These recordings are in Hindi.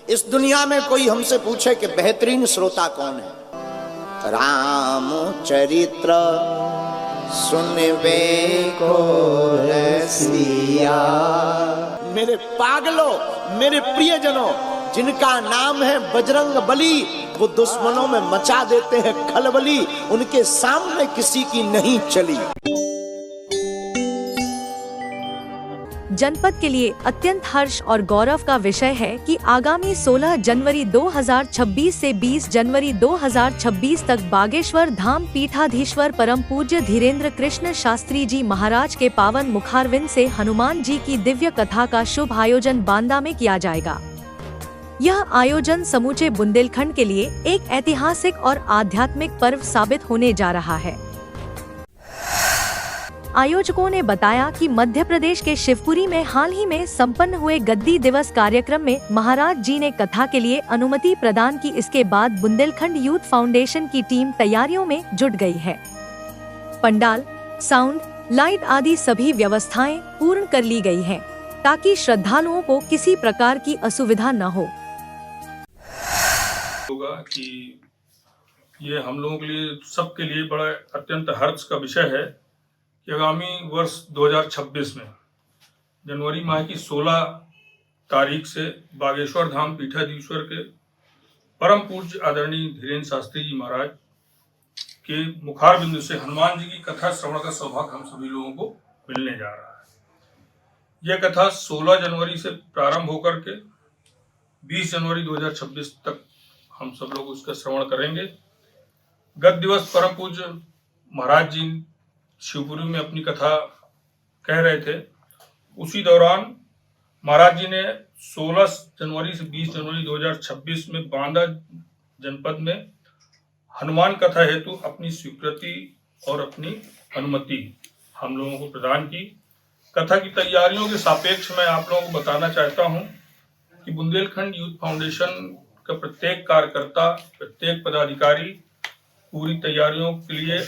इस दुनिया में कोई हमसे पूछे कि बेहतरीन श्रोता कौन है, राम चरित्र सुनबे को रसिया। मेरे पागलों, मेरे प्रियजनों, जिनका नाम है बजरंग बली, वो दुश्मनों में मचा देते हैं खलबली, उनके सामने किसी की नहीं चली। जनपद के लिए अत्यंत हर्ष और गौरव का विषय है कि आगामी 16 जनवरी 2026 से 20 जनवरी 2026 तक बागेश्वर धाम पीठाधीश्वर परम पूज्य धीरेन्द्र कृष्ण शास्त्री जी महाराज के पावन मुखारविंद से हनुमान जी की दिव्य कथा का शुभ आयोजन बांदा में किया जाएगा। यह आयोजन समूचे बुंदेलखंड के लिए एक ऐतिहासिक और आध्यात्मिक पर्व साबित होने जा रहा है। आयोजकों ने बताया कि मध्य प्रदेश के शिवपुरी में हाल ही में संपन्न हुए गद्दी दिवस कार्यक्रम में महाराज जी ने कथा के लिए अनुमति प्रदान की। इसके बाद बुंदेलखंड यूथ फाउंडेशन की टीम तैयारियों में जुट गई है। पंडाल, साउंड, लाइट आदि सभी व्यवस्थाएं पूर्ण कर ली गई हैं, ताकि श्रद्धालुओं को किसी प्रकार की असुविधा न हो। होगा कि ये हम लोगों के लिए, सबके लिए बड़ा अत्यंत हर्ष का विषय है कि आगामी वर्ष 2026 में जनवरी माह की 16 तारीख से बागेश्वर धाम पीठाधीश्वर के परम पूज्य आदरणीय धीरेन्द्र शास्त्री जी महाराज के मुखारबिंद से हनुमान जी की कथा श्रवण का सौभाग्य हम सभी लोगों को मिलने जा रहा है। यह कथा 16 जनवरी से प्रारंभ होकर के 20 जनवरी 2026 तक हम सब लोग उसका श्रवण करेंगे। गत दिवस परम पूज्य महाराज जी शिवपुरी में अपनी कथा कह रहे थे, उसी दौरान महाराज जी ने 16 जनवरी से 20 जनवरी 2026 में बांदा जनपद में हनुमान कथा हेतु अपनी स्वीकृति और अपनी अनुमति हम लोगों को प्रदान की। कथा की तैयारियों के सापेक्ष मैं आप लोगों को बताना चाहता हूं कि बुंदेलखंड यूथ फाउंडेशन का प्रत्येक कार्यकर्ता, प्रत्येक पदाधिकारी पूरी तैयारियों के लिए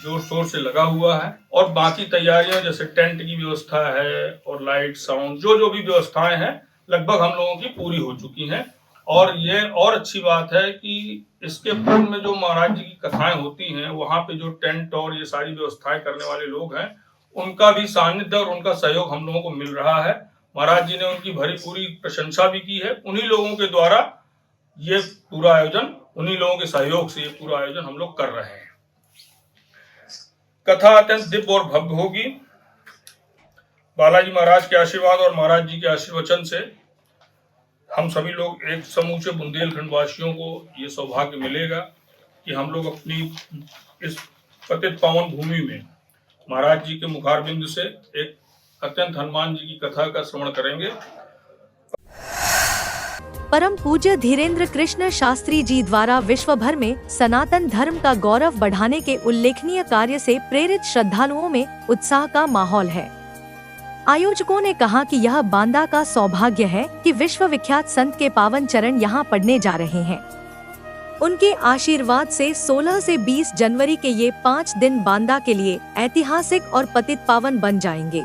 जोर शोर से लगा हुआ है, और बाकी तैयारियां जैसे टेंट की व्यवस्था है और लाइट, साउंड, जो भी व्यवस्थाएं हैं लगभग हम लोगों की पूरी हो चुकी हैं। और ये और अच्छी बात है कि इसके पूर्व में जो महाराज जी की कथाएं होती हैं, वहां पे जो टेंट और ये सारी व्यवस्थाएं करने वाले लोग हैं, उनका भी सानिध्य और उनका सहयोग हम लोगों को मिल रहा है। महाराज जी ने उनकी भरी पूरी प्रशंसा भी की है। उन्हीं लोगों के द्वारा ये पूरा आयोजन, उन्हीं लोगों के सहयोग से ये पूरा आयोजन हम लोग कर रहे हैं। कथा अत्यंत दिव्य और भव्य होगी। बालाजी महाराज के आशीर्वाद और महाराज जी के आशीर्वचन से हम सभी लोग, एक समूचे बुंदेलखंड वासियों को ये सौभाग्य मिलेगा कि हम लोग अपनी इस पतित पावन भूमि में महाराज जी के मुखारबिंद से एक अत्यंत हनुमान जी की कथा का श्रवण करेंगे। परम पूज्य धीरेन्द्र कृष्ण शास्त्री जी द्वारा विश्व भर में सनातन धर्म का गौरव बढ़ाने के उल्लेखनीय कार्य से प्रेरित श्रद्धालुओं में उत्साह का माहौल है। आयोजकों ने कहा कि यह बांदा का सौभाग्य है कि विश्व विख्यात संत के पावन चरण यहाँ पढ़ने जा रहे हैं। उनके आशीर्वाद से 16 से 20 जनवरी के ये 5 दिन बांदा के लिए ऐतिहासिक और पतित पावन बन जाएंगे।